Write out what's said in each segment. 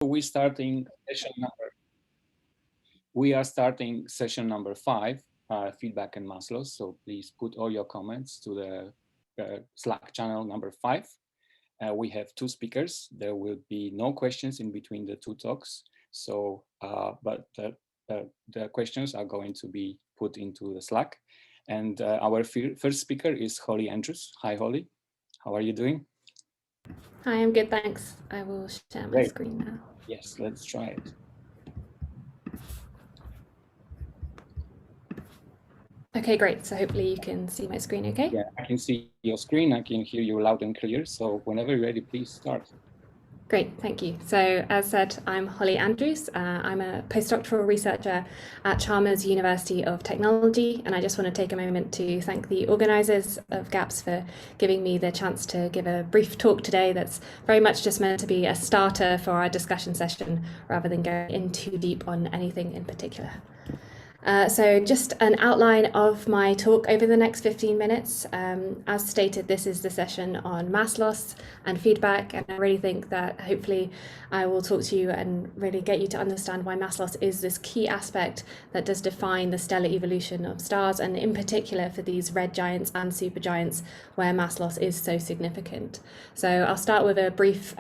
we starting session number. We are starting session number 5, feedback and Massless. So please put all your comments to the Slack channel number 5. We have 2 speakers. There will be no questions in between the 2 talks. So, but the questions are going to be put into the Slack. And our first speaker is Holly Andrews. Hi, Holly. How are you doing? Hi, I'm good, thanks. I will share my screen now. Yes, let's try it. Okay, great. So hopefully you can see my screen okay? Yeah, I can see your screen. I can hear you loud and clear. So whenever you're ready, please start. Great, thank you. So as said, I'm Holly Andrews. I'm a postdoctoral researcher at Chalmers University of Technology, and I just want to take a moment to thank the organisers of GAPS for giving me the chance to give a brief talk today that's very much just meant to be a starter for our discussion session rather than going in too deep on anything in particular. So just an outline of my talk over the next 15 minutes. As stated, this is the session on mass loss and feedback, and I really think that hopefully I will talk to you and really get you to understand why mass loss is this key aspect that does define the stellar evolution of stars, and in particular for these red giants and supergiants where mass loss is so significant. So I'll start with a brief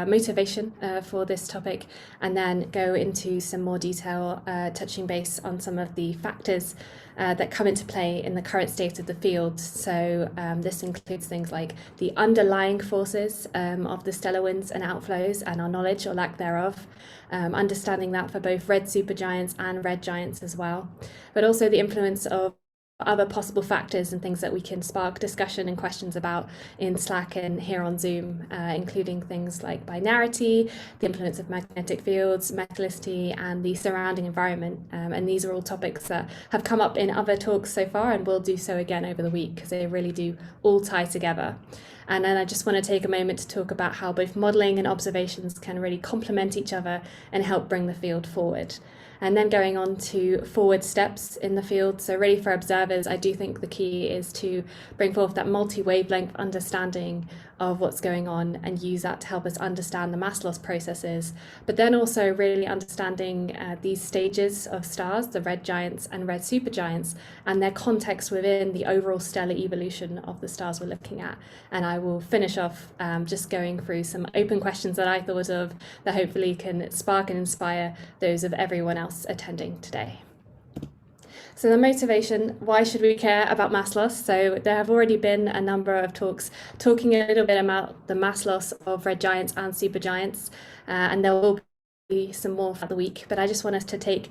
motivation for this topic, and then go into some more detail, touching base on some of the factors that come into play in the current state of the field. So this includes things like the underlying forces of the stellar winds and outflows and our knowledge or lack thereof, understanding that for both red supergiants and red giants as well, but also the influence of other possible factors and things that we can spark discussion and questions about in Slack and here on Zoom, including things like binarity, the influence of magnetic fields, metallicity, and the surrounding environment. And these are all topics that have come up in other talks so far and will do so again over the week, because they really do all tie together. And then I just want to take a moment to talk about how both modelling and observations can really complement each other and help bring the field forward. And then going on to forward steps in the field. So really for observers, I do think the key is to bring forth that multi-wavelength understanding of what's going on and use that to help us understand the mass loss processes, but then also really understanding these stages of stars, the red giants and red supergiants, and their context within the overall stellar evolution of the stars we're looking at. And I will finish off just going through some open questions that I thought of that hopefully can spark and inspire those of everyone else attending today. So the motivation, why should we care about mass loss? So there have already been a number of talks talking a little bit about the mass loss of red giants and supergiants, and there will be some more for the week, but I just want us to take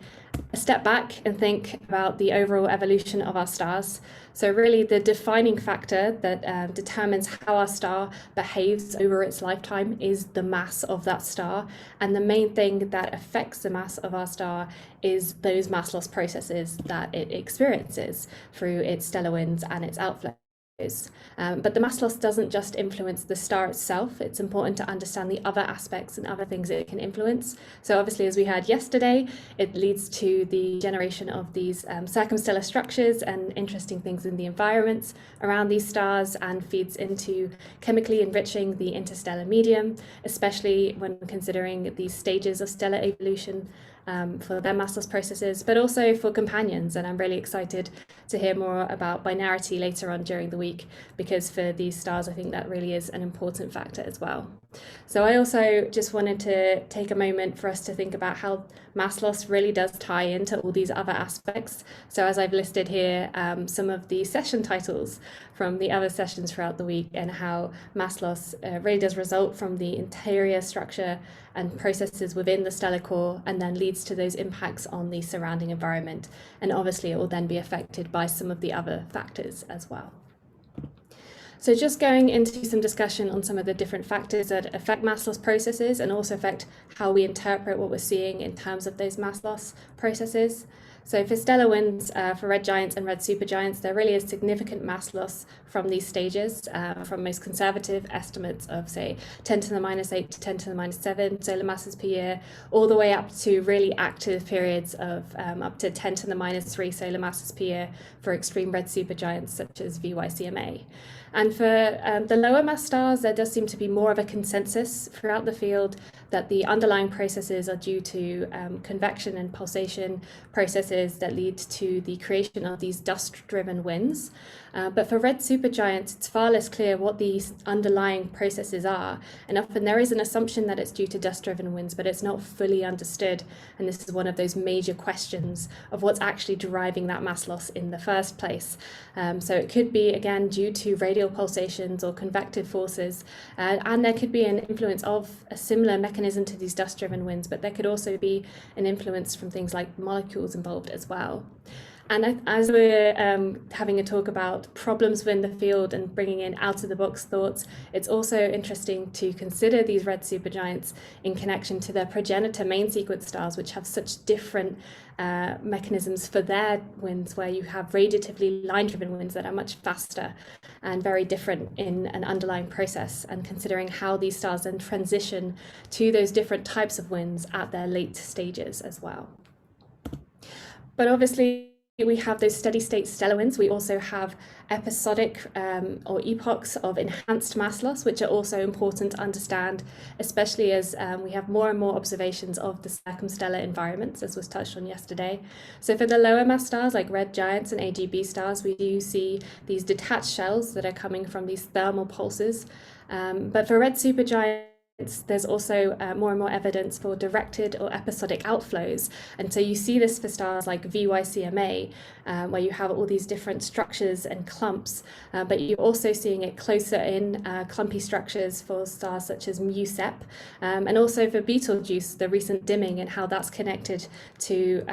a step back and think about the overall evolution of our stars. So really the defining factor that determines how our star behaves over its lifetime is the mass of that star. And the main thing that affects the mass of our star is those mass loss processes that it experiences through its stellar winds and its outflows. But the mass loss doesn't just influence the star itself. It's important to understand the other aspects and other things it can influence. So obviously, as we heard yesterday, it leads to the generation of these circumstellar structures and interesting things in the environments around these stars, and feeds into chemically enriching the interstellar medium, especially when considering these stages of stellar evolution for their mass loss processes, but also for companions. And I'm really excited to hear more about binarity later on during the week, because for these stars, I think that really is an important factor as well. So I also just wanted to take a moment for us to think about how mass loss really does tie into all these other aspects. So as I've listed here, some of the session titles from the other sessions throughout the week, and how mass loss really does result from the interior structure and processes within the stellar core, and then leads to those impacts on the surrounding environment. And obviously it will then be affected by some of the other factors as well. So just going into some discussion on some of the different factors that affect mass loss processes and also affect how we interpret what we're seeing in terms of those mass loss processes. So for stellar winds, for red giants and red supergiants, there really is significant mass loss from these stages, from most conservative estimates of, say, 10 to the minus 8 to 10 to the minus 7 solar masses per year, all the way up to really active periods of up to 10 to the minus 3 solar masses per year for extreme red supergiants such as VYCMA. And for the lower mass stars, there does seem to be more of a consensus throughout the field that the underlying processes are due to convection and pulsation processes that lead to the creation of these dust-driven winds. But for red supergiants, it's far less clear what these underlying processes are. And often there is an assumption that it's due to dust-driven winds, but it's not fully understood. And this is one of those major questions of what's actually driving that mass loss in the first place. So it could be, again, due to radial pulsations or convective forces. And there could be an influence of a similar mechanism to these dust-driven winds, but there could also be an influence from things like molecules involved as well. And as we're having a talk about problems within the field and bringing in out-of-the-box thoughts, it's also interesting to consider these red supergiants in connection to their progenitor main sequence stars, which have such different mechanisms for their winds, where you have radiatively line-driven winds that are much faster and very different in an underlying process, and considering how these stars then transition to those different types of winds at their late stages as well. But obviously, we have those steady state stellar winds. We also have episodic or epochs of enhanced mass loss, which are also important to understand, especially as we have more and more observations of the circumstellar environments, as was touched on yesterday. So for the lower mass stars like red giants and AGB stars, we do see these detached shells that are coming from these thermal pulses. But for red supergiants, there's also more and more evidence for directed or episodic outflows. And so you see this for stars like VYCMA, where you have all these different structures and clumps, but you're also seeing it closer in clumpy structures for stars such as MUSEP, and also for Betelgeuse, the recent dimming and how that's connected to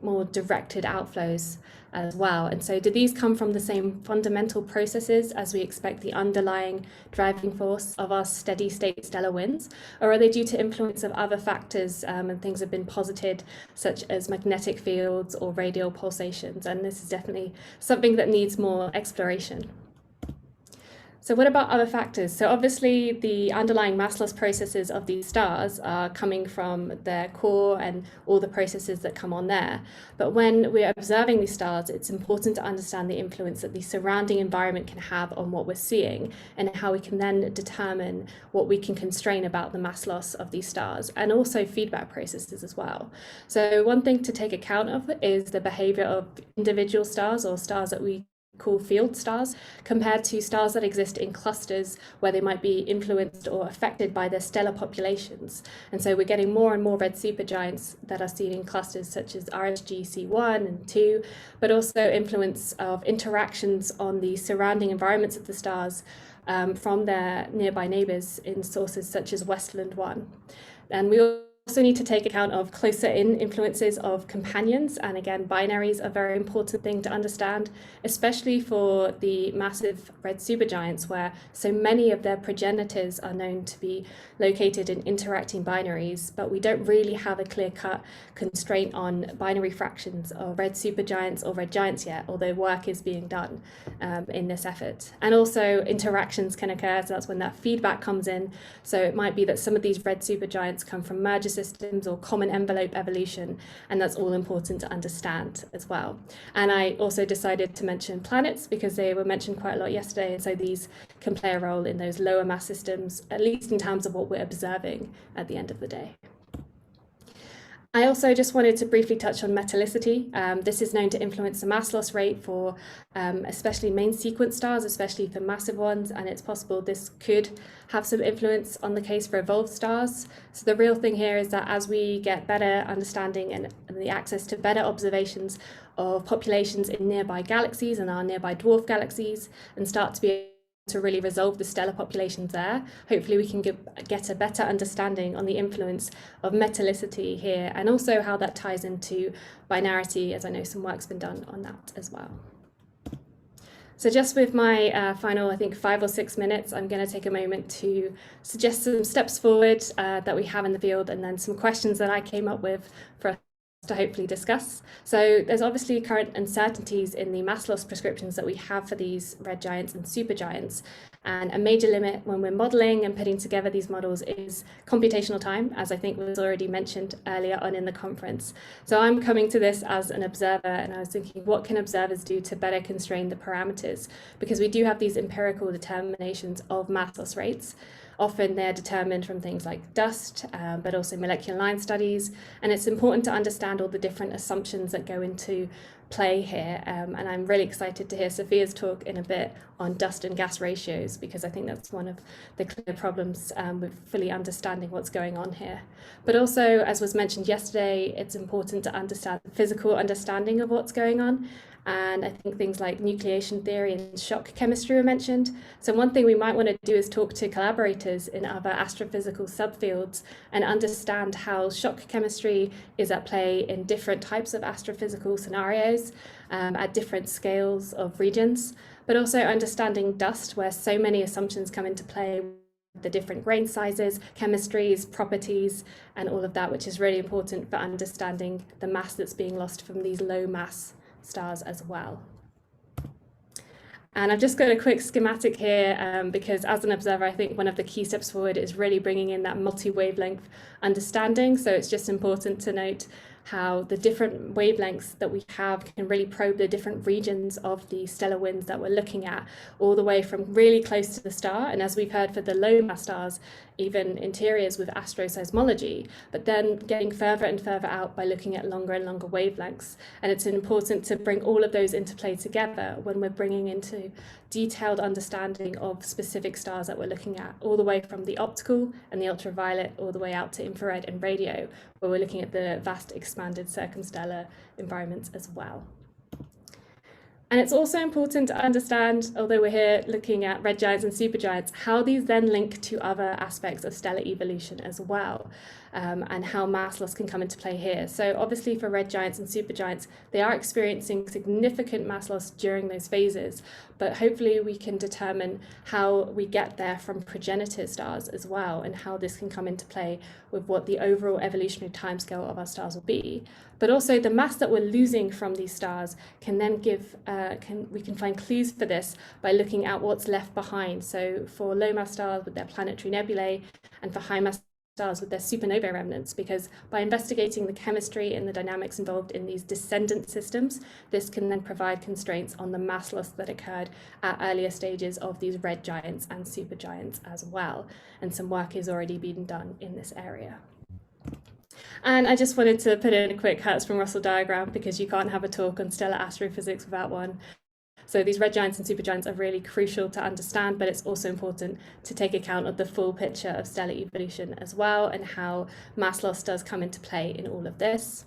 more directed outflows as well. And so do these come from the same fundamental processes as we expect the underlying driving force of our steady state stellar winds, or are they due to influence of other factors and things have been posited, such as magnetic fields or radial pulsations? And this is definitely something that needs more exploration. So what about other factors? So obviously the underlying massless processes of these stars are coming from their core and all the processes that come on there. But when we're observing these stars, it's important to understand the influence that the surrounding environment can have on what we're seeing, and how we can then determine what we can constrain about the mass loss of these stars, and also feedback processes as well. So one thing to take account of is the behavior of individual stars, or stars that we call field stars, compared to stars that exist in clusters where they might be influenced or affected by their stellar populations. And so we're getting more and more red supergiants that are seen in clusters such as RSG C1 and 2, but also influence of interactions on the surrounding environments of the stars from their nearby neighbours in sources such as Westland 1. And we also need to take account of closer in influences of companions, and again, binaries are a very important thing to understand, especially for the massive red supergiants, where so many of their progenitors are known to be located in interacting binaries, but we don't really have a clear-cut constraint on binary fractions of red supergiants or red giants yet, although work is being done in this effort. And also interactions can occur, so that's when that feedback comes in. So it might be that some of these red supergiants come from merger systems or common envelope evolution, and that's all important to understand as well. And I also decided to mention planets because they were mentioned quite a lot yesterday, and so these can play a role in those lower mass systems, at least in terms of what we're observing at the end of the day. I also just wanted to briefly touch on metallicity. This is known to influence the mass loss rate for especially main sequence stars, especially for massive ones, and it's possible this could have some influence on the case for evolved stars. So the real thing here is that as we get better understanding and the access to better observations of populations in nearby galaxies and our nearby dwarf galaxies, and start to be to really resolve the stellar populations there, hopefully we can get a better understanding on the influence of metallicity here, and also how that ties into binarity, as I know some work's been done on that as well. So just with my final, I think, 5 or 6 minutes, I'm going to take a moment to suggest some steps forward that we have in the field, and then some questions that I came up with for us to hopefully discuss. So there's obviously current uncertainties in the mass loss prescriptions that we have for these red giants and supergiants. And a major limit when we're modeling and putting together these models is computational time, as I think was already mentioned earlier on in the conference. So I'm coming to this as an observer, and I was thinking, what can observers do to better constrain the parameters? Because we do have these empirical determinations of mass loss rates. Often they're determined from things like dust, but also molecular line studies. And it's important to understand all the different assumptions that go into play here. And I'm really excited to hear Sophia's talk in a bit on dust and gas ratios, because I think that's one of the clear problems with fully understanding what's going on here. But also, as was mentioned yesterday, it's important to understand the physical understanding of what's going on. And I think things like nucleation theory and shock chemistry were mentioned. So one thing we might want to do is talk to collaborators in other astrophysical subfields and understand how shock chemistry is at play in different types of astrophysical scenarios at different scales of regions, but also understanding dust, where so many assumptions come into play, the different grain sizes, chemistries, properties, and all of that, which is really important for understanding the mass that's being lost from these low mass stars as well. And I've just got a quick schematic here because as an observer, I think one of the key steps forward is really bringing in that multi-wavelength understanding. So it's just important to note how the different wavelengths that we have can really probe the different regions of the stellar winds that we're looking at, all the way from really close to the star, and as we've heard for the low mass stars, even interiors with astroseismology, but then getting further and further out by looking at longer and longer wavelengths. And it's important to bring all of those into play together when we're bringing into detailed understanding of specific stars that we're looking at, all the way from the optical and the ultraviolet, all the way out to infrared and radio, where we're looking at the vast expanded circumstellar environments as well. And it's also important to understand, although we're here looking at red giants and supergiants, how these then link to other aspects of stellar evolution as well, and how mass loss can come into play here. So obviously for red giants and supergiants, they are experiencing significant mass loss during those phases, but hopefully we can determine how we get there from progenitor stars as well, and how this can come into play with what the overall evolutionary timescale of our stars will be. But also the mass that we're losing from these stars can then give, we can find clues for this by looking at what's left behind. So for low mass stars with their planetary nebulae, and for high mass stars with their supernova remnants, because by investigating the chemistry and the dynamics involved in these descendant systems, this can then provide constraints on the mass loss that occurred at earlier stages of these red giants and supergiants as well. And some work is already being done in this area. And I just wanted to put in a quick Hertz from Russell diagram, because you can't have a talk on stellar astrophysics without one. So these red giants and supergiants are really crucial to understand, but it's also important to take account of the full picture of stellar evolution as well, and how mass loss does come into play in all of this.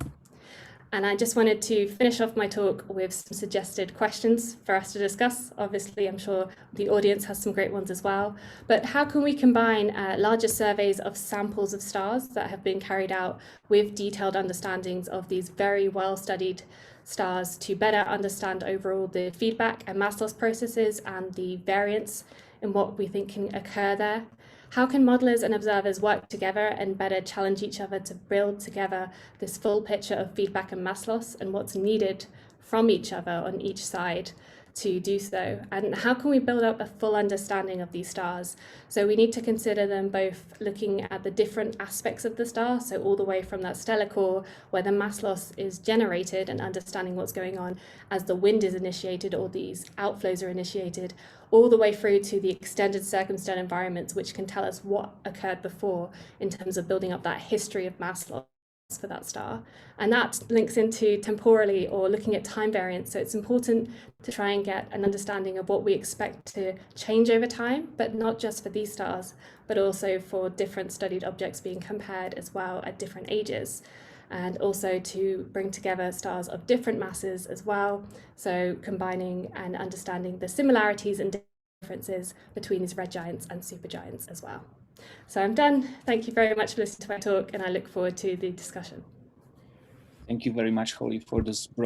And I just wanted to finish off my talk with some suggested questions for us to discuss. Obviously, I'm sure the audience has some great ones as well. But how can we combine larger surveys of samples of stars that have been carried out with detailed understandings of these very well-studied stars to better understand overall the feedback and mass loss processes and the variance in what we think can occur there? How can modelers and observers work together and better challenge each other to build together this full picture of feedback and mass loss, and what's needed from each other on each side to do so? And how can we build up a full understanding of these stars? So we need to consider them both looking at the different aspects of the star, so all the way from that stellar core where the mass loss is generated, and understanding what's going on as the wind is initiated or these outflows are initiated, all the way through to the extended circumstellar environments, which can tell us what occurred before in terms of building up that history of mass loss for that star. And that links into temporally, or looking at time variance. So it's important to try and get an understanding of what we expect to change over time, but not just for these stars, but also for different studied objects being compared as well at different ages. And also to bring together stars of different masses as well, so combining and understanding the similarities and differences between these red giants and supergiants as well. So I'm done. Thank you very much for listening to my talk, and I look forward to the discussion. Thank you very much, Holly, for this broad